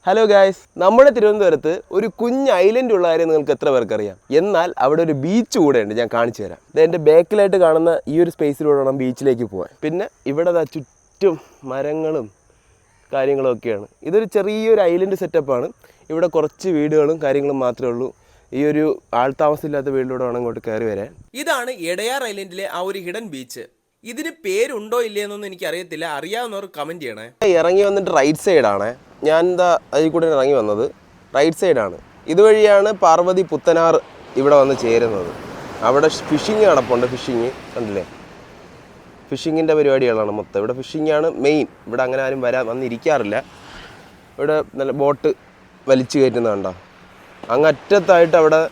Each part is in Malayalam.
ഹലോ ഗായ്സ്, നമ്മുടെ തിരുവനന്തപുരത്ത് ഒരു കുഞ്ഞ് ഐലൻഡ് ഉള്ള കാര്യം നിങ്ങൾക്ക് എത്ര പേർക്കറിയാം? എന്നാൽ അവിടെ ഒരു ബീച്ച് കൂടെ ഉണ്ട്, ഞാൻ കാണിച്ചു തരാം. ഇത് എൻ്റെ ബാക്കിലായിട്ട് കാണുന്ന ഈ ഒരു സ്പേസിലൂടെ വേണം ബീച്ചിലേക്ക് പോകാൻ. പിന്നെ ഇവിടെ ചുറ്റും മരങ്ങളും കാര്യങ്ങളും ഒക്കെയാണ്. ഇതൊരു ചെറിയൊരു ഐലൻഡ് സെറ്റപ്പാണ്. ഇവിടെ കുറച്ച് വീടുകളും കാര്യങ്ങളും മാത്രമേ ഉള്ളൂ. ഈ ഒരു ആൾത്താമസമില്ലാത്ത വീട്ടിലൂടെ വേണം ഇങ്ങോട്ട് കയറി വരാൻ. ഇതാണ് എടയാർ ഐലൻഡിലെ ആ ഒരു ഹിഡൻ ബീച്ച്. ഇതിന് പേരുണ്ടോ ഇല്ലയെന്നൊന്നും എനിക്കറിയത്തില്ല, അറിയാവുന്നവർ കമൻറ്റ് ചെയ്യണേ. ഇറങ്ങി വന്നിട്ട് റൈറ്റ് സൈഡാണ്, ഞാൻ എന്താ അതിൽ കൂടെ ഇറങ്ങി വന്നത് റൈറ്റ് സൈഡാണ്. ഇതുവഴിയാണ് പാർവതി പുത്തനാർ ഇവിടെ വന്ന് ചേരുന്നത്. അവിടെ ഫിഷിങ് നടപ്പുണ്ട്. ഫിഷിങ് കണ്ടില്ലേ, ഫിഷിങ്ങിൻ്റെ പരിപാടികളാണ് മൊത്തം. ഇവിടെ ഫിഷിങ്ങാണ് മെയിൻ. ഇവിടെ അങ്ങനെ ആരും വന്നിരിക്കാറില്ല. ഇവിടെ നല്ല ബോട്ട് വലിച്ചു കയറ്റുന്നതുണ്ടോ. അങ്ങറ്റത്തായിട്ട് അവിടെ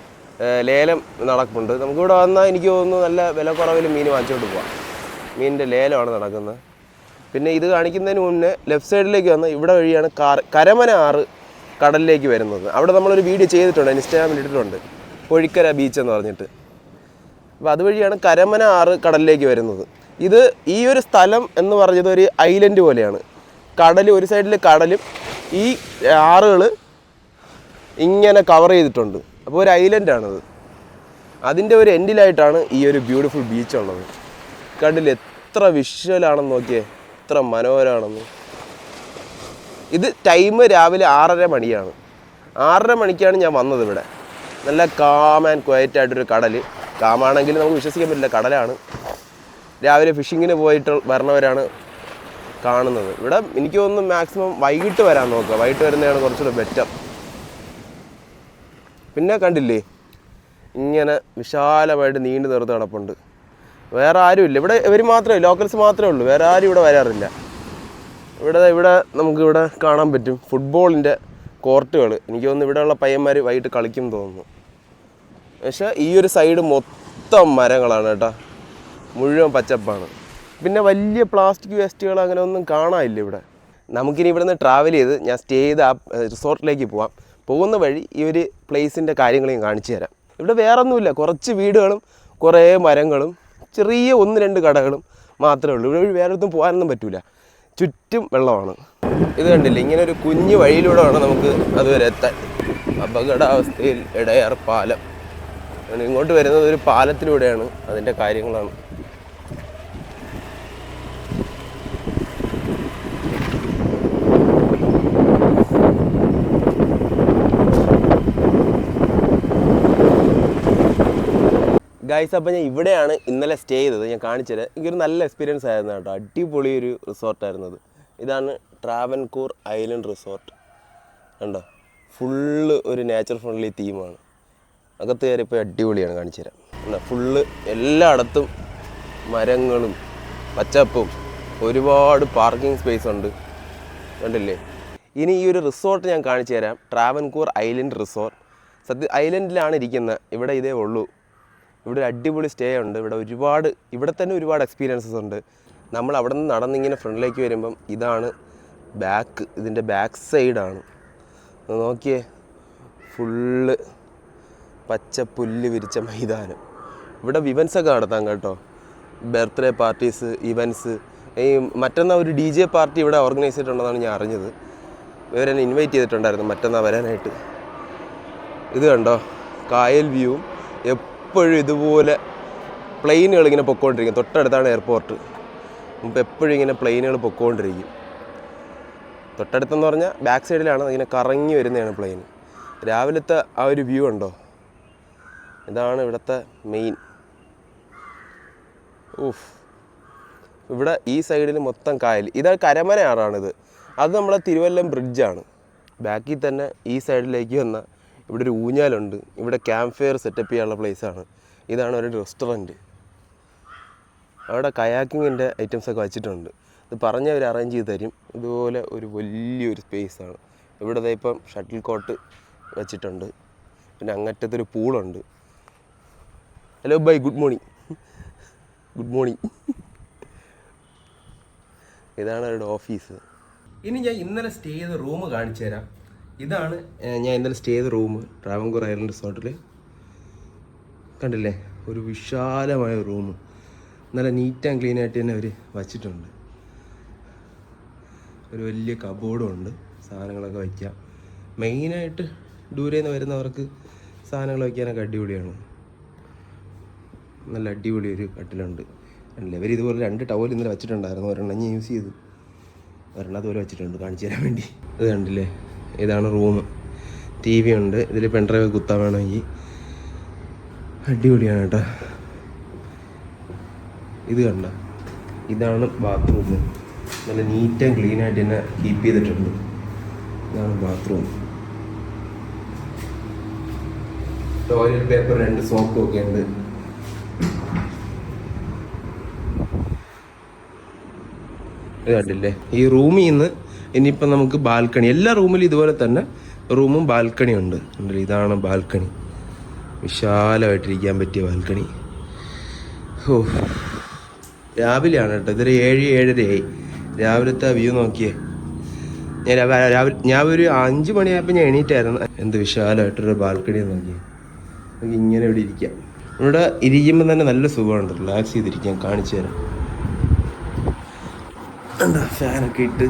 ലേലം നടക്കുന്നുണ്ട്. നമുക്കിവിടെ വന്നാൽ എനിക്ക് തോന്നുന്നു നല്ല വില കുറവിൽ മീൻ വാങ്ങിച്ചുകൊണ്ട് പോകാം. മീനിൻ്റെ ലേലമാണ് നടക്കുന്നത്. പിന്നെ ഇത് കാണിക്കുന്നതിന് മുന്നേ ലെഫ്റ്റ് സൈഡിലേക്ക് വന്ന് ഇവിടെ വഴിയാണ് കരമന ആറ് കടലിലേക്ക് വരുന്നത്. അവിടെ നമ്മളൊരു വീഡിയോ ചെയ്തിട്ടുണ്ട്, ഇൻസ്റ്റാഗ്രാമിൽ ഇട്ടിട്ടുണ്ട്, പൊഴിക്കര ബീച്ച് എന്ന് പറഞ്ഞിട്ട്. അപ്പോൾ അതുവഴിയാണ് കരമന ആറ് കടലിലേക്ക് വരുന്നത്. ഇത് ഈ ഒരു സ്ഥലം എന്ന് പറഞ്ഞത് ഒരു ഐലൻഡ് പോലെയാണ്. കടൽ ഒരു സൈഡിൽ കടലും ഈ ആറുകൾ ഇങ്ങനെ കവർ ചെയ്തിട്ടുണ്ട്. അപ്പോൾ ഒരു ഐലൻഡാണത്. അതിൻ്റെ ഒരു എൻഡിലായിട്ടാണ് ഈ ഒരു ബ്യൂട്ടിഫുൾ ബീച്ച് ഉള്ളത്. കടൽ എത്ര വിഷ്വലാണെന്ന് നോക്കിയേ, എത്ര മനോഹരമാണെന്ന്. ഇത് ടൈം രാവിലെ 6:30 മണിയാണ്. 6:30 മണിക്കാണ് ഞാൻ വന്നത് ഇവിടെ. നല്ല കാം ആൻഡ് ക്വയറ്റ് ആയിട്ടൊരു കടൽ. കാമാണെങ്കിൽ നമുക്ക് വിശ്വസിക്കാൻ പറ്റില്ല, കടലാണ്. രാവിലെ ഫിഷിങ്ങിന് പോയിട്ട് വരണവരാണ് കാണുന്നത്. ഇവിടെ എനിക്ക് തോന്നുന്നു മാക്സിമം വൈകിട്ട് വരാൻ നോക്കുക. വൈകിട്ട് വരുന്നതാണ് കുറച്ചുകൂടെ ബെറ്റർ. പിന്നെ കണ്ടില്ലേ, ഇങ്ങനെ വിശാലമായിട്ട് നീണ്ടു നിർത്ത് കിടപ്പുണ്ട്. വേറെ ആരുമില്ല ഇവിടെ. ഇവർ മാത്രമേ, ലോക്കൽസ് മാത്രമേ ഉള്ളൂ. വേറെ ആരും ഇവിടെ വരാറില്ല. ഇവിടെ നമുക്കിവിടെ കാണാൻ പറ്റും ഫുട്ബോളിൻ്റെ കോർട്ടുകൾ. എനിക്ക് തോന്നുന്നു ഇവിടെയുള്ള പയ്യന്മാർ വൈകിട്ട് കളിക്കും തോന്നുന്നു. പക്ഷേ ഈ ഒരു സൈഡ് മൊത്തം മരങ്ങളാണ് കേട്ടോ, മുഴുവൻ പച്ചപ്പാണ്. പിന്നെ വലിയ പ്ലാസ്റ്റിക് വേസ്റ്റുകൾ അങ്ങനെ ഒന്നും കാണാനില്ല ഇവിടെ. നമുക്കിനി ഇവിടെ നിന്ന് ട്രാവൽ ചെയ്ത് ഞാൻ സ്റ്റേ ചെയ്ത് ആ റിസോർട്ടിലേക്ക് പോവാം. പോകുന്ന വഴി ഈ ഒരു പ്ലേസിൻ്റെ കാര്യങ്ങളും കാണിച്ചു തരാം. ഇവിടെ വേറൊന്നുമില്ല, കുറച്ച് വീടുകളും കുറേ മരങ്ങളും ചെറിയ 1-2 കടകളും മാത്രമേ ഉള്ളൂ. ഇവിടെ വേറൊന്നും പോകാനൊന്നും പറ്റില്ല, ചുറ്റും വെള്ളമാണ്. ഇത് കണ്ടില്ലേ, ഇങ്ങനെ ഒരു കുഞ്ഞു വഴിയിലൂടെ വേണം നമുക്ക് അതുവരെ എത്താൻ. അപകടാവസ്ഥയിൽ എടയാർ പാലം. ഇങ്ങോട്ട് വരുന്നത് ഒരു പാലത്തിലൂടെയാണ്, അതിൻ്റെ കാര്യങ്ങളാണ്. ഗൈസ്, അപ്പോൾ ഞാൻ ഇവിടെയാണ് ഇന്നലെ സ്റ്റേ ചെയ്തത്. ഞാൻ കാണിച്ചത് എനിക്കൊരു നല്ല എക്സ്പീരിയൻസ് ആയിരുന്നു കേട്ടോ. അടിപൊളി ഒരു റിസോർട്ടായിരുന്നത്. ഇതാണ് ട്രാവൻകൂർ ഐലൻഡ് റിസോർട്ട്. കണ്ടോ, ഫുള്ള് ഒരു നേച്ചർ ഫ്രണ്ട്ലി തീമാണ്. അകത്ത് കയറിയപ്പോൾ അടിപൊളിയാണ്, കാണിച്ചു തരാം. കണ്ടോ, ഫുള്ള് എല്ലായിടത്തും മരങ്ങളും പച്ചപ്പും, ഒരുപാട് പാർക്കിംഗ് സ്പേസ് ഉണ്ട്. കണ്ടില്ലേ. ഇനി ഈ ഒരു റിസോർട്ട് ഞാൻ കാണിച്ചു തരാം. Travancore island resort. ഐലൻഡിലാണ് ഇരിക്കുന്നത്. ഇവിടെ ഇതേ ഉള്ളൂ. ഇവിടെ ഒരു അടിപൊളി സ്റ്റേ ഉണ്ട്. ഇവിടെ തന്നെ ഒരുപാട് എക്സ്പീരിയൻസസ് ഉണ്ട്. നമ്മൾ അവിടെ നിന്ന് നടന്നിങ്ങനെ ഫ്രണ്ടിലേക്ക് വരുമ്പം ഇതാണ് ഇതിൻ്റെ ബാക്ക് സൈഡാണ്. നോക്കിയേ, ഫുള്ള് പച്ച പുല്ല് വിരിച്ച മൈതാനം. ഇവിടെ ഇവൻസൊക്കെ നടത്താം കേട്ടോ, ബർത്ത്ഡേ പാർട്ടീസ്, ഇവൻസ്. ഈ മറ്റന്നാൾ ഒരു DJ പാർട്ടി ഇവിടെ ഓർഗനൈസ് ചെയ്തിട്ടുണ്ടെന്നാണ് ഞാൻ അറിഞ്ഞത്. ഇവരെന്നെ ഇൻവൈറ്റ് ചെയ്തിട്ടുണ്ടായിരുന്നു മറ്റന്നാൾ വരാനായിട്ട്. ഇത് കണ്ടോ, കായൽ വ്യൂവും. എപ്പോഴും ഇതുപോലെ പ്ലെയിനുകൾ ഇങ്ങനെ പൊക്കോണ്ടിരിക്കും. തൊട്ടടുത്താണ് എയർപോർട്ട്. നമുക്ക് എപ്പോഴും ഇങ്ങനെ പ്ലെയിനുകൾ പൊക്കോണ്ടിരിക്കും. തൊട്ടടുത്തെന്ന് പറഞ്ഞാൽ ബാക്ക് സൈഡിലാണ്, ഇങ്ങനെ കറങ്ങി വരുന്നതാണ് പ്ലെയിൻ. രാവിലത്തെ ആ ഒരു വ്യൂ ഉണ്ടോ, ഇതാണ് ഇവിടുത്തെ മെയിൻ. ഇവിടെ ഈ സൈഡിൽ മൊത്തം കായൽ. ഇത് കരമന ആറാണിത്. അത് നമ്മളെ തിരുവല്ലം ബ്രിഡ്ജാണ്. ബാക്കിൽ തന്നെ ഈ സൈഡിലേക്ക് വന്ന ഇവിടെ ഒരു ഊഞ്ഞാലുണ്ട്. ഇവിടെ ക്യാമ്പ് ഫയർ സെറ്റപ്പ് ചെയ്യാനുള്ള പ്ലേസാണ്. ഇതാണ് ഒരു റെസ്റ്റോറൻറ്റ്. അവിടെ കയാക്കിങ്ങിൻ്റെ ഐറ്റംസൊക്കെ വെച്ചിട്ടുണ്ട്. ഇത് പറഞ്ഞവർ അറേഞ്ച് ചെയ്ത് തരും. ഇതുപോലെ ഒരു വലിയൊരു സ്പേസാണ്. ഇവിടെ ഇപ്പം ഷട്ടിൽ കോട്ട് വെച്ചിട്ടുണ്ട്. പിന്നെ അങ്ങറ്റത്തൊരു പൂളുണ്ട്. Hello bye, good morning. Good morning. ഇതാണ് അവരുടെ ഓഫീസ്. ഇനി ഞാൻ ഇന്നലെ സ്റ്റേ ചെയ്ത റൂം കാണിച്ചു തരാം. ഇതാണ് ഞാൻ ഇന്നലെ സ്റ്റേ ചെയ്ത റൂം ട്രാവൻകൂർ ഐലൻഡ് റിസോർട്ടിൽ. കണ്ടില്ലേ, ഒരു വിശാലമായ റൂം. നല്ല നീറ്റ് ആൻഡ് ക്ലീൻ ആയിട്ട് തന്നെ അവർ വച്ചിട്ടുണ്ട്. ഒരു വലിയ കബോർഡും ഉണ്ട്, സാധനങ്ങളൊക്കെ വയ്ക്കാം. മെയിനായിട്ട് ദൂരെ നിന്ന് വരുന്നവർക്ക് സാധനങ്ങൾ വയ്ക്കാനൊക്കെ അടിപൊളിയാണ്. നല്ല അടിപൊളി ഒരു കട്ടിലുണ്ട്. അല്ലേ ഇവർ ഇതുപോലെ 2 ടവൽ ഇന്നലെ വെച്ചിട്ടുണ്ടായിരുന്നു. ഒരെണ്ണം ഞാൻ യൂസ് ചെയ്തു, ഒരെണ്ണം അതുപോലെ വെച്ചിട്ടുണ്ട് കാണിച്ചു തരാൻ വേണ്ടി. ഇത് കണ്ടില്ലേ, ഇതാണ് റൂം. TV ഉണ്ട്, ഇതിൽ പെൺഡ്രൈവ് കുത്താൻ വേണമെങ്കിൽ. അടിപൊളിയാണ് കേട്ടോ. ഇത് കണ്ട, ഇതാണ് ബാത്റൂം. നല്ല നീറ്റ് ആൻഡ് ക്ലീൻ ആയിട്ട് തന്നെ കീപ്പ് ചെയ്തിട്ടുണ്ട്. ഇതാണ് ബാത്റൂം. ടോയ്ലറ്റ് പേപ്പർ 2 സോപ്പും ഒക്കെ ഉണ്ട്. ഇത് കണ്ടില്ലേ, ഈ റൂമിൽ നിന്ന് ഇനിയിപ്പം നമുക്ക് ബാൽക്കണി, എല്ലാ റൂമിലും ഇതുപോലെ തന്നെ റൂമും ബാൽക്കണി ഉണ്ട്. ഇതാണ് ബാൽക്കണി, വിശാലമായിട്ടിരിക്കാൻ പറ്റിയ ബാൽക്കണി. ഓ, രാവിലെയാണ് കേട്ടോ, ഇതൊരു 7-7:30 രാവിലത്തെ വ്യൂ നോക്കിയേ. ഞാൻ ഒരു 5 മണിയായപ്പോൾ ഞാൻ എണീറ്റായിരുന്നു. എന്ത് വിശാലമായിട്ടൊരു ബാൽക്കണി നോക്കിയേ. നമുക്ക് ഇങ്ങനെ ഇവിടെ ഇരിക്കാം. ഇവിടെ ഇരിക്കുമ്പോൾ തന്നെ നല്ല സുഖമുണ്ട്, റിലാക്സ് ചെയ്തിരിക്കാം. കാണിച്ചു തരാം. എന്താ ഫാനൊക്കെ ഇട്ട്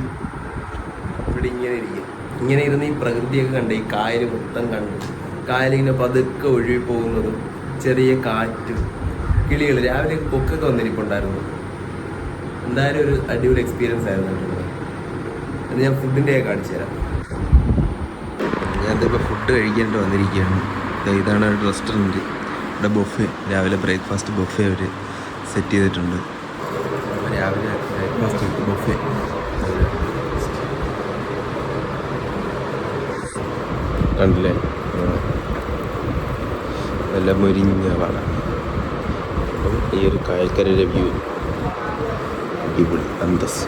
ഇവിടെ ഇങ്ങനെ ഇരിക്കും. ഇങ്ങനെ ഇരുന്ന് ഈ പ്രകൃതിയൊക്കെ കണ്ട്, ഈ കായൽ മൊത്തം കണ്ട്, കായലിങ്ങനെ പതുക്കെ ഒഴുകി പോകുന്നതും, ചെറിയ കാറ്റും, കിളികൾ രാവിലെ കൊക്കൊക്കെ വന്നിരിപ്പുണ്ടായിരുന്നു. എന്തായാലും ഒരു അടിപൊളി എക്സ്പീരിയൻസ് ആയിരുന്നു. അത് ഞാൻ ഫുഡിൻ്റെ കാണിച്ചു തരാം. ഞാനിപ്പോൾ ഫുഡ് കഴിക്കേണ്ടി വന്നിരിക്കുകയാണ്. ഇതാണ് ഒരു റെസ്റ്റോറൻറ്റ്. ഇവിടെ ബൊഫെ, രാവിലെ ബ്രേക്ക്ഫാസ്റ്റ് ബൊഫെ അവർ സെറ്റ് ചെയ്തിട്ടുണ്ട്. രാവിലെ ബ്രേക്ക്ഫാസ്റ്റ് ബൊഫെ. കണ്ടില്ലേ, നല്ല മുരിഞ്ഞ വള. ഈ ഒരു കായൽക്കരയിലെ വ്യൂ അടിപൊളി, അന്തസ്.